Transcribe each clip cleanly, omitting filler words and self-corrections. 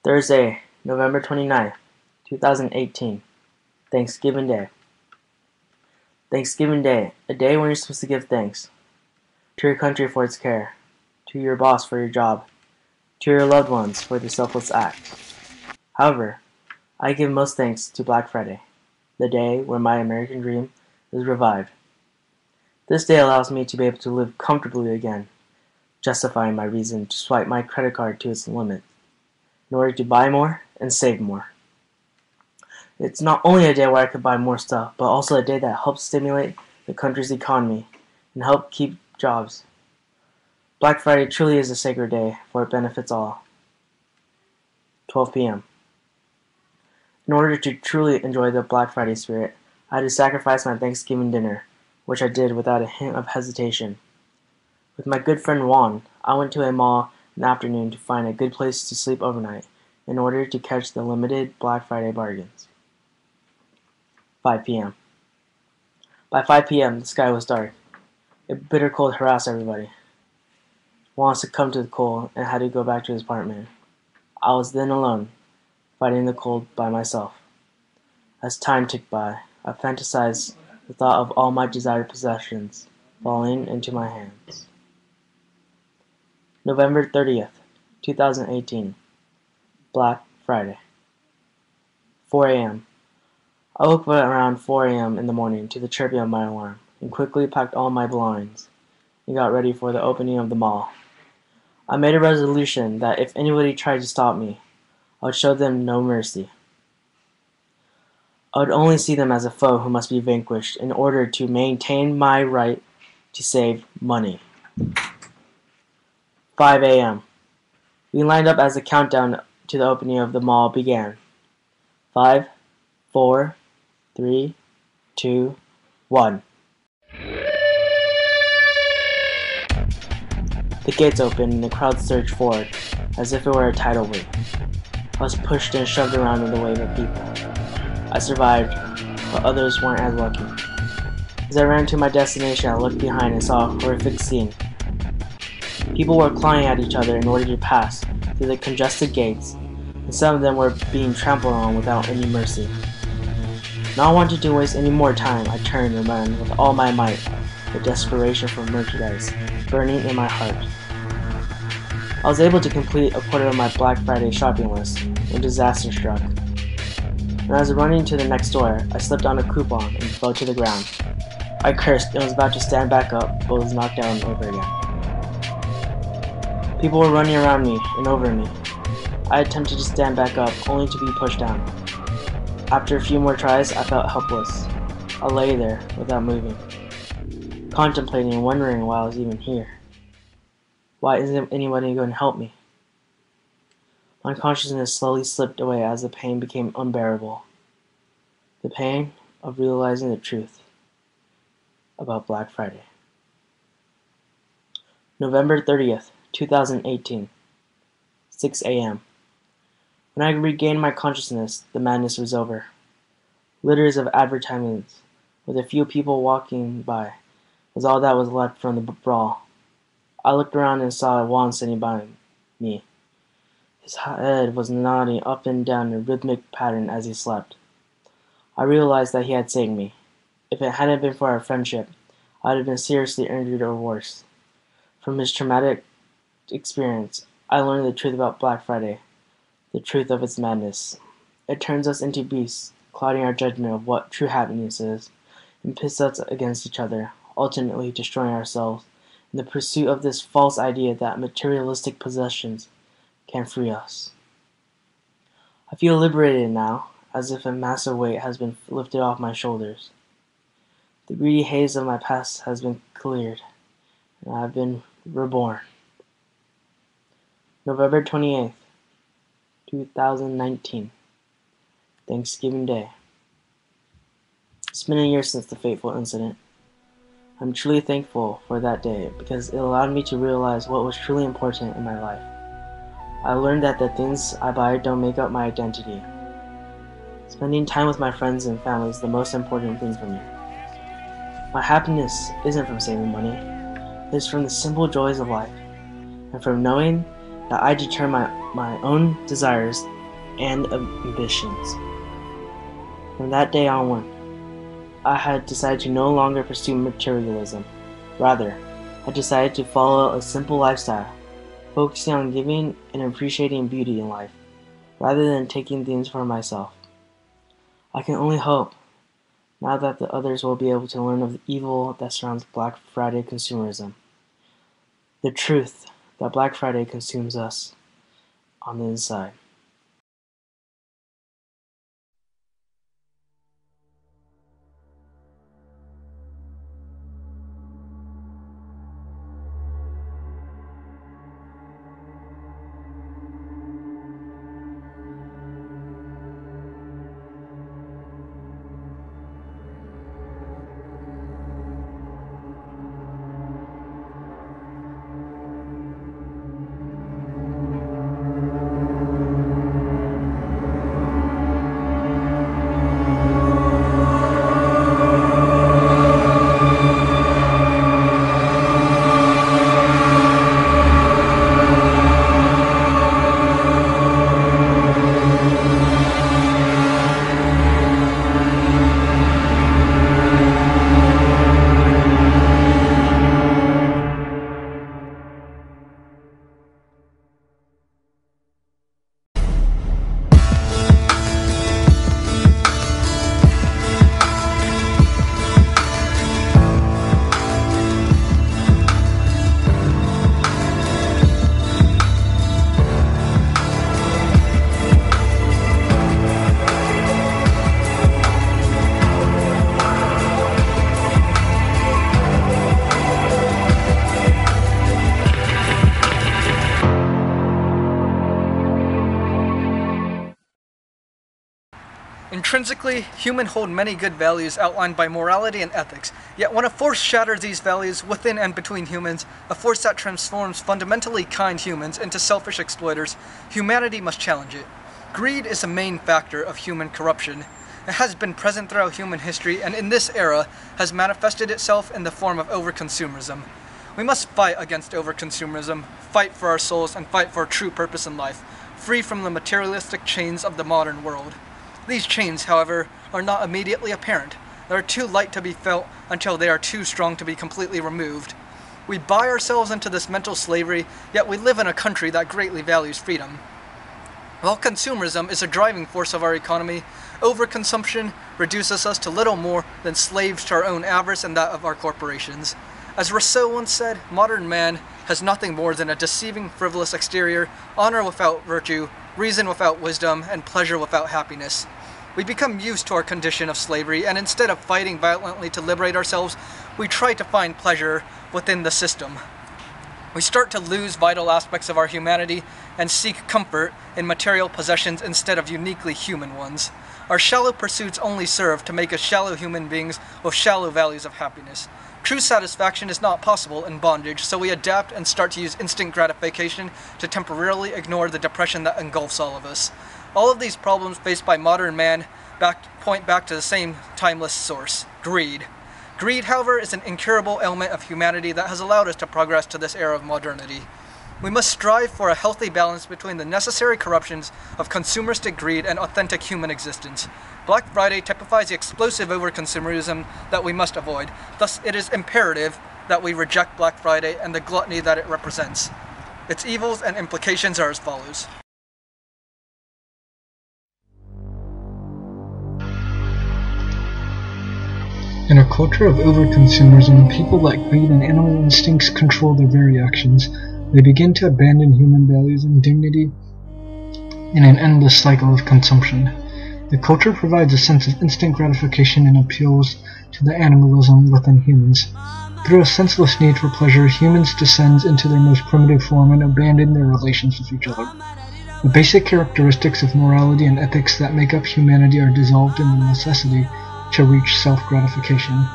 Thursday, November 29th, 2018, Thanksgiving Day. Thanksgiving Day, a day when you're supposed to give thanks to your country for its care, to your boss for your job, to your loved ones for their selfless act. However, I give most thanks to Black Friday, the day where my American dream is revived. This day allows me to be able to live comfortably again, justifying my reason to swipe my credit card to its limit, in order to buy more and save more. It's not only a day where I could buy more stuff, but also a day that helps stimulate the country's economy and help keep jobs. Black Friday truly is a sacred day, for it benefits all. 12 p.m. In order to truly enjoy the Black Friday spirit, I had to sacrifice my Thanksgiving dinner, which I did without a hint of hesitation. With my good friend Juan, I went to a mall in the afternoon to find a good place to sleep overnight in order to catch the limited Black Friday bargains. 5 p.m. By 5 p.m., the sky was dark. A bitter cold harassed everybody. Juan succumbed to the cold and had to go back to his apartment. I was then alone, fighting the cold by myself. As time ticked by, I fantasized the thought of all my desired possessions falling into my hands. November 30th, 2018, Black Friday. 4 a.m. I woke up around 4 a.m. in the morning to the chirping of my alarm and quickly packed all my belongings and got ready for the opening of the mall. I made a resolution that if anybody tried to stop me, I would show them no mercy. I would only see them as a foe who must be vanquished in order to maintain my right to save money. 5 a.m. We lined up as the countdown to the opening of the mall began. 5, 4, 3, 2, 1. The gates opened and the crowd surged forward, as if it were a tidal wave. I was pushed and shoved around in the wave of people. I survived, but others weren't as lucky. As I ran to my destination, I looked behind and saw a horrific scene. People were clawing at each other in order to pass through the congested gates, and some of them were being trampled on without any mercy. Not wanting to waste any more time, I turned and ran with all my might, the desperation for merchandise burning in my heart. I was able to complete a quarter of my Black Friday shopping list when disaster struck. When I was running to the next door, I slipped on a coupon and fell to the ground. I cursed and was about to stand back up, but was knocked down over again. People were running around me and over me. I attempted to stand back up, only to be pushed down. After a few more tries, I felt helpless. I lay there without moving, contemplating and wondering why I was even here. Why isn't anybody going to help me? My consciousness slowly slipped away as the pain became unbearable. The pain of realizing the truth about Black Friday. November 30th, 2018, 6 a.m. When I regained my consciousness, the madness was over. Litters of advertisements, with a few people walking by, was all that was left from the brawl. I looked around and saw Juan sitting by me. His head was nodding up and down in a rhythmic pattern as he slept. I realized that he had saved me. If it hadn't been for our friendship, I would have been seriously injured or worse. From his traumatic experience, I learned the truth about Black Friday, the truth of its madness. It turns us into beasts, clouding our judgment of what true happiness is, and pits us against each other, ultimately destroying ourselves in the pursuit of this false idea that materialistic possessions can free us. I feel liberated now, as if a massive weight has been lifted off my shoulders. The greedy haze of my past has been cleared, and I have been reborn. November 28th, 2019, Thanksgiving Day. It's been a year since the fateful incident. I'm truly thankful for that day because it allowed me to realize what was truly important in my life. I learned that the things I buy don't make up my identity. Spending time with my friends and family is the most important thing for me. My happiness isn't from saving money. It is from the simple joys of life, and from knowing that I determine my own desires and ambitions. From that day onward, I had decided to no longer pursue materialism. Rather, I decided to follow a simple lifestyle, focusing on giving and appreciating beauty in life, rather than taking things for myself. I can only hope, now that the others will be able to learn of the evil that surrounds Black Friday consumerism, the truth that Black Friday consumes us on the inside. Intrinsically, humans hold many good values outlined by morality and ethics, yet when a force shatters these values within and between humans, a force that transforms fundamentally kind humans into selfish exploiters, humanity must challenge it. Greed is a main factor of human corruption. It has been present throughout human history, and in this era has manifested itself in the form of overconsumerism. We must fight against overconsumerism, fight for our souls, and fight for a true purpose in life, free from the materialistic chains of the modern world. These chains, however, are not immediately apparent. They are too light to be felt until they are too strong to be completely removed. We buy ourselves into this mental slavery, yet we live in a country that greatly values freedom. While consumerism is a driving force of our economy, overconsumption reduces us to little more than slaves to our own avarice and that of our corporations. As Rousseau once said, modern man has nothing more than a deceiving, frivolous exterior, honor without virtue, reason without wisdom, and pleasure without happiness. We become used to our condition of slavery, and instead of fighting violently to liberate ourselves, we try to find pleasure within the system. We start to lose vital aspects of our humanity and seek comfort in material possessions instead of uniquely human ones. Our shallow pursuits only serve to make us shallow human beings with shallow values of happiness. True satisfaction is not possible in bondage, so we adapt and start to use instant gratification to temporarily ignore the depression that engulfs all of us. All of these problems faced by modern man point back to the same timeless source: greed. Greed, however, is an incurable ailment of humanity that has allowed us to progress to this era of modernity. We must strive for a healthy balance between the necessary corruptions of consumeristic greed and authentic human existence. Black Friday typifies the explosive overconsumerism that we must avoid. Thus, it is imperative that we reject Black Friday and the gluttony that it represents. Its evils and implications are as follows. In a culture of overconsumerism, people let greed and animal instincts control their very actions. They begin to abandon human values and dignity in an endless cycle of consumption. The culture provides a sense of instant gratification and appeals to the animalism within humans. Through a senseless need for pleasure, humans descend into their most primitive form and abandon their relations with each other. The basic characteristics of morality and ethics that make up humanity are dissolved in the necessity to reach self-gratification.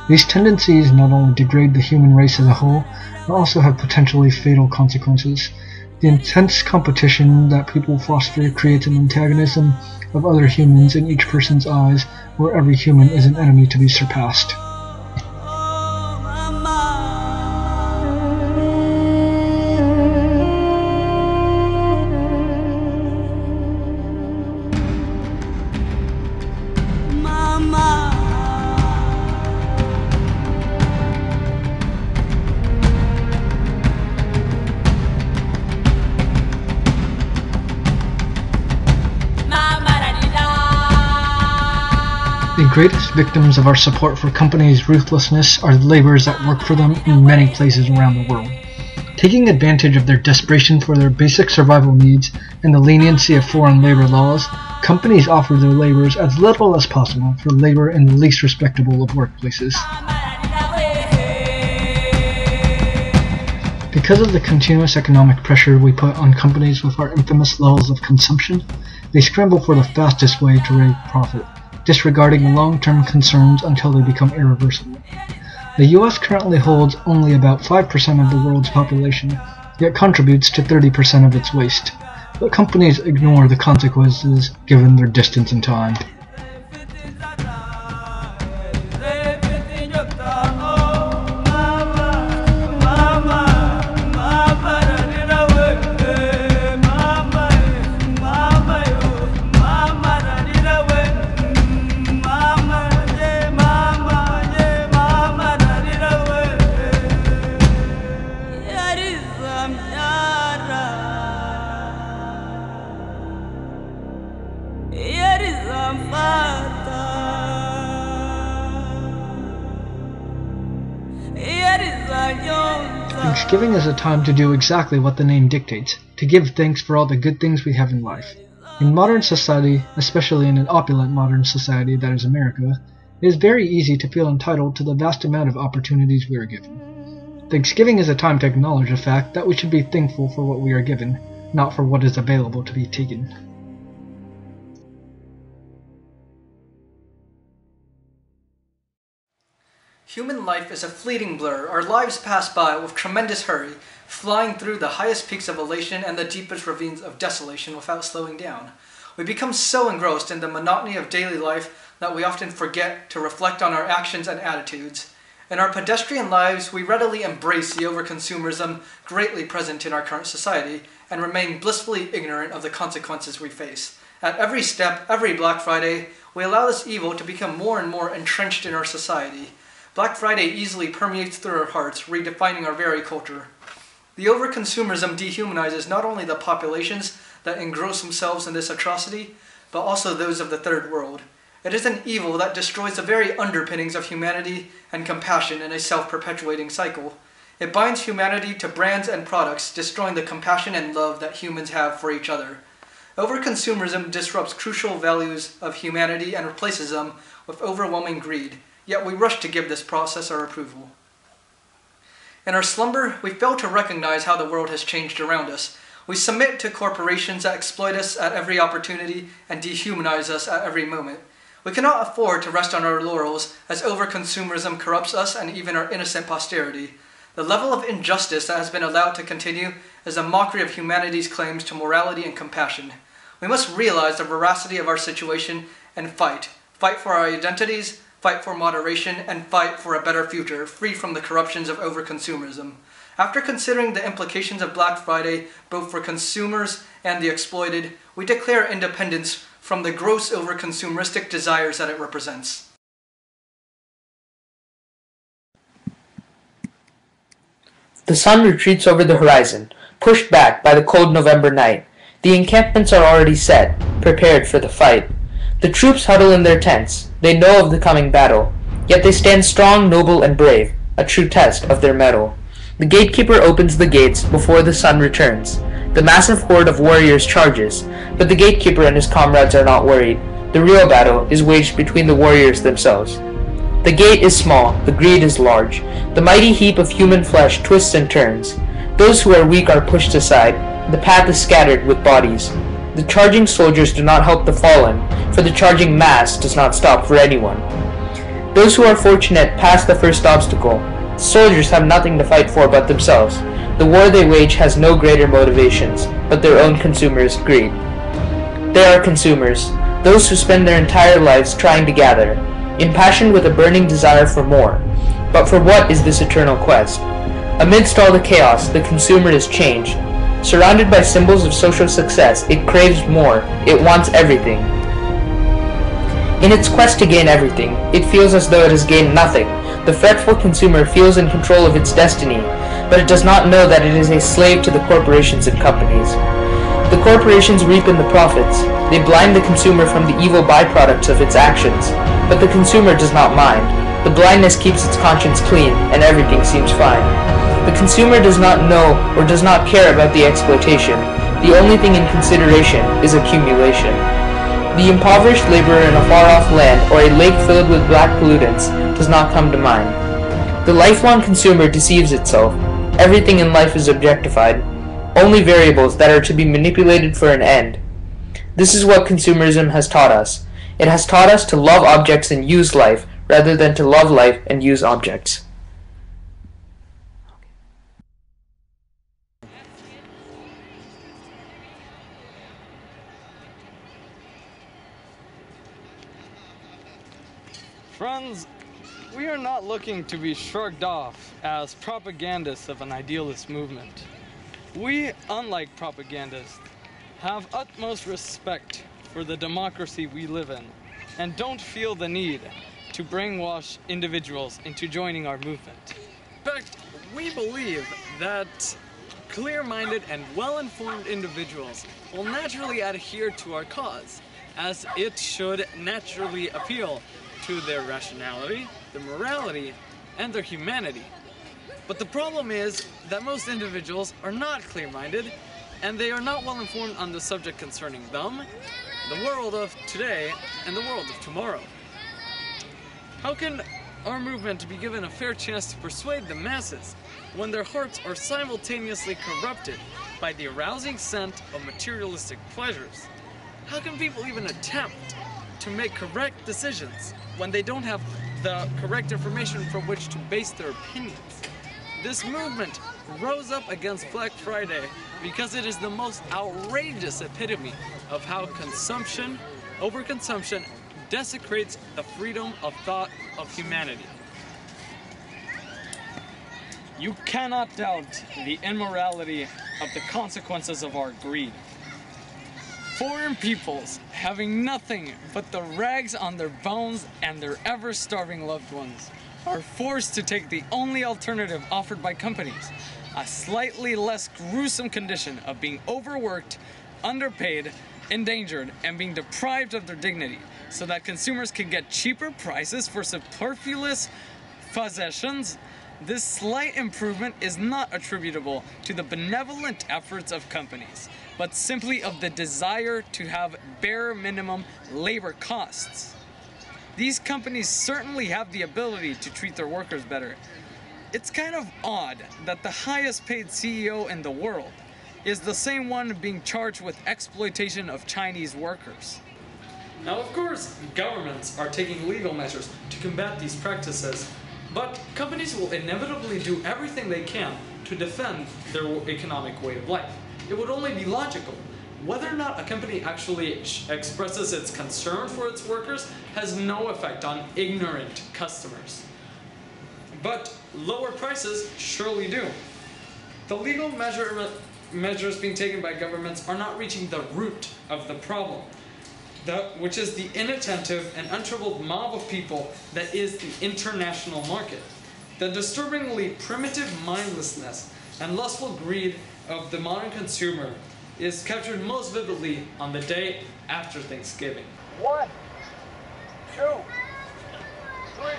These tendencies not only degrade the human race as a whole, but also have potentially fatal consequences. The intense competition that people foster creates an antagonism of other humans in each person's eyes, where every human is an enemy to be surpassed. greatest victims of our support for companies' ruthlessness are the laborers that work for them in many places around the world. Taking advantage of their desperation for their basic survival needs and the leniency of foreign labor laws, companies offer their laborers as little as possible for labor in the least respectable of workplaces. Because of the continuous economic pressure we put on companies with our infamous levels of consumption, they scramble for the fastest way to raise profit, disregarding long-term concerns until they become irreversible. The US currently holds only about 5% of the world's population, yet contributes to 30% of its waste, but companies ignore the consequences given their distance in time. Thanksgiving is a time to do exactly what the name dictates, to give thanks for all the good things we have in life. In modern society, especially in an opulent modern society that is America, it is very easy to feel entitled to the vast amount of opportunities we are given. Thanksgiving is a time to acknowledge the fact that we should be thankful for what we are given, not for what is available to be taken. Human life is a fleeting blur. Our lives pass by with tremendous hurry, flying through the highest peaks of elation and the deepest ravines of desolation without slowing down. We become so engrossed in the monotony of daily life that we often forget to reflect on our actions and attitudes. In our pedestrian lives, we readily embrace the overconsumerism greatly present in our current society and remain blissfully ignorant of the consequences we face. At every step, every Black Friday, we allow this evil to become more and more entrenched in our society. Black Friday easily permeates through our hearts, redefining our very culture. The overconsumerism dehumanizes not only the populations that engross themselves in this atrocity, but also those of the third world. It is an evil that destroys the very underpinnings of humanity and compassion in a self-perpetuating cycle. It binds humanity to brands and products, destroying the compassion and love that humans have for each other. Overconsumerism disrupts crucial values of humanity and replaces them with overwhelming greed. Yet we rush to give this process our approval. In our slumber, we fail to recognize how the world has changed around us. We submit to corporations that exploit us at every opportunity and dehumanize us at every moment. We cannot afford to rest on our laurels as overconsumerism corrupts us and even our innocent posterity. The level of injustice that has been allowed to continue is a mockery of humanity's claims to morality and compassion. We must realize the veracity of our situation and fight. Fight for our identities, fight for moderation, and fight for a better future, free from the corruptions of overconsumerism. After considering the implications of Black Friday, both for consumers and the exploited, we declare independence from the gross overconsumeristic desires that it represents. The sun retreats over the horizon, pushed back by the cold November night. The encampments are already set, prepared for the fight. The troops huddle in their tents. They know of the coming battle. Yet they stand strong, noble, and brave, a true test of their mettle. The gatekeeper opens the gates before the sun returns. The massive horde of warriors charges, but the gatekeeper and his comrades are not worried. The real battle is waged between the warriors themselves. The gate is small, the greed is large. The mighty heap of human flesh twists and turns. Those who are weak are pushed aside. The path is scattered with bodies. The charging soldiers do not help the fallen, for the charging mass does not stop for anyone. Those who are fortunate pass the first obstacle. Soldiers have nothing to fight for but themselves. The war they wage has no greater motivations, but their own consumers' greed. They are consumers, those who spend their entire lives trying to gather, impassioned with a burning desire for more. But for what is this eternal quest? Amidst all the chaos, the consumer is changed. Surrounded by symbols of social success, it craves more. It wants everything. In its quest to gain everything, it feels as though it has gained nothing. The fretful consumer feels in control of its destiny. but it does not know that it is a slave to the corporations and companies. The corporations reap in the profits. They blind the consumer from the evil byproducts of its actions, but the consumer does not mind. The blindness keeps its conscience clean, and everything seems fine. The consumer does not know or does not care about the exploitation. The only thing in consideration is accumulation. The impoverished laborer in a far-off land or a lake filled with black pollutants does not come to mind. The lifelong consumer deceives itself. Everything in life is objectified. Only variables that are to be manipulated for an end. This is what consumerism has taught us. It has taught us to love objects and use life, rather than to love life and use objects. Friends, we are not looking to be shrugged off as propagandists of an idealist movement. We, unlike propagandists, have utmost respect for the democracy we live in and don't feel the need to brainwash individuals into joining our movement. In fact, we believe that clear-minded and well-informed individuals will naturally adhere to our cause, as it should naturally appeal to their rationality, their morality, and their humanity. But the problem is that most individuals are not clear-minded, and they are not well informed on the subject concerning them, the world of today, and the world of tomorrow. How can our movement be given a fair chance to persuade the masses when their hearts are simultaneously corrupted by the arousing scent of materialistic pleasures? How can people even attempt to make correct decisions when they don't have the correct information from which to base their opinions? This movement rose up against Black Friday because it is the most outrageous epitome of how consumption, overconsumption, desecrates the freedom of thought of humanity. You cannot doubt the immorality of the consequences of our greed. Foreign peoples, having nothing but the rags on their bones and their ever-starving loved ones, are forced to take the only alternative offered by companies, a slightly less gruesome condition of being overworked, underpaid, endangered, and being deprived of their dignity, so that consumers can get cheaper prices for superfluous possessions. This slight improvement is not attributable to the benevolent efforts of companies, but simply of the desire to have bare minimum labor costs. These companies certainly have the ability to treat their workers better. It's kind of odd that the highest paid CEO in the world is the same one being charged with exploitation of Chinese workers. Now, of course, governments are taking legal measures to combat these practices, but companies will inevitably do everything they can to defend their economic way of life. It would only be logical. Whether or not a company actually expresses its concern for its workers has no effect on ignorant customers. But lower prices surely do. The legal measures being taken by governments are not reaching the root of the problem, which is the inattentive and untroubled mob of people that is the international market. The disturbingly primitive mindlessness and lustful greed of the modern consumer is captured most vividly on the day after Thanksgiving. 1, 2, 3.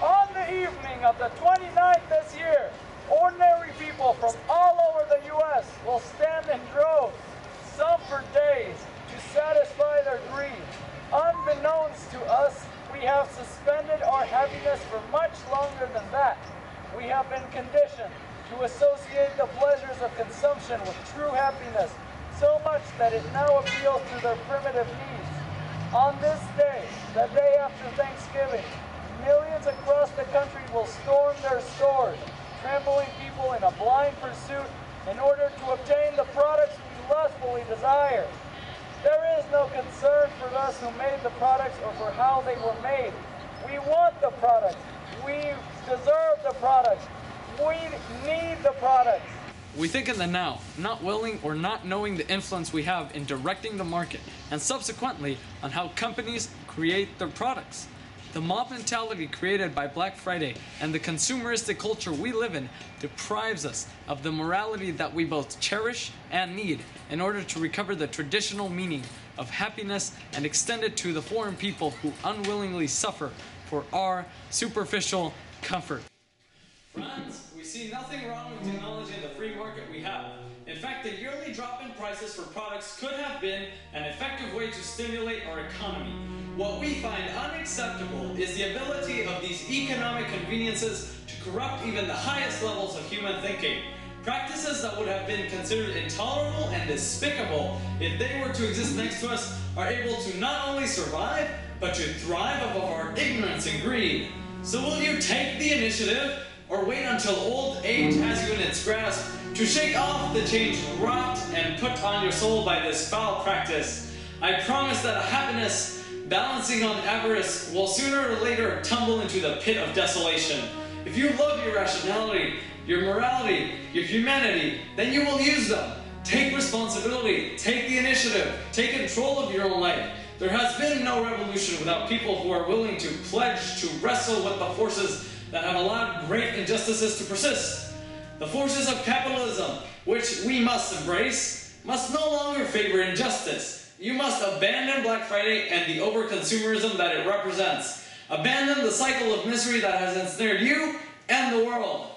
On the evening of the 29th this year, ordinary people from all over the U.S. will stand in droves, some for days, to satisfy their greed. Unbeknownst to us, we have suspended our happiness for much longer than that. We have been conditioned to associate the pleasures of consumption with true happiness, so much that it now appeals to their primitive needs. On this day, the day after Thanksgiving, millions across the country will storm their stores, trampling people in a blind pursuit in order to obtain the products we lustfully desire. There is no concern for those who made the products or for how they were made. We want the products. We deserve the products. We need the products. We think in the now, not willing or not knowing the influence we have in directing the market, and subsequently on how companies create their products. The mob mentality created by Black Friday and the consumeristic culture we live in deprives us of the morality that we both cherish and need in order to recover the traditional meaning of happiness and extend it to the foreign people who unwillingly suffer for our superficial comfort. Friends, we see nothing wrong with technology and the free market we have. In fact, the yearly drop in prices for products could have been an effective way to stimulate our economy. What we find unacceptable is the ability of these economic conveniences to corrupt even the highest levels of human thinking. Practices that would have been considered intolerable and despicable if they were to exist next to us are able to not only survive, but to thrive above our ignorance and greed. So will you take the initiative, or wait until old age has you in its grasp to shake off the change wrought and put on your soul by this foul practice? I promise that a happiness balancing on avarice will sooner or later tumble into the pit of desolation. If you love your rationality, your morality, your humanity, then you will use them. Take responsibility, take the initiative, take control of your own life. There has been no revolution without people who are willing to pledge to wrestle with the forces that have allowed great injustices to persist. The forces of capitalism, which we must embrace, must no longer favor injustice. You must abandon Black Friday and the over-consumerism that it represents. Abandon the cycle of misery that has ensnared you and the world.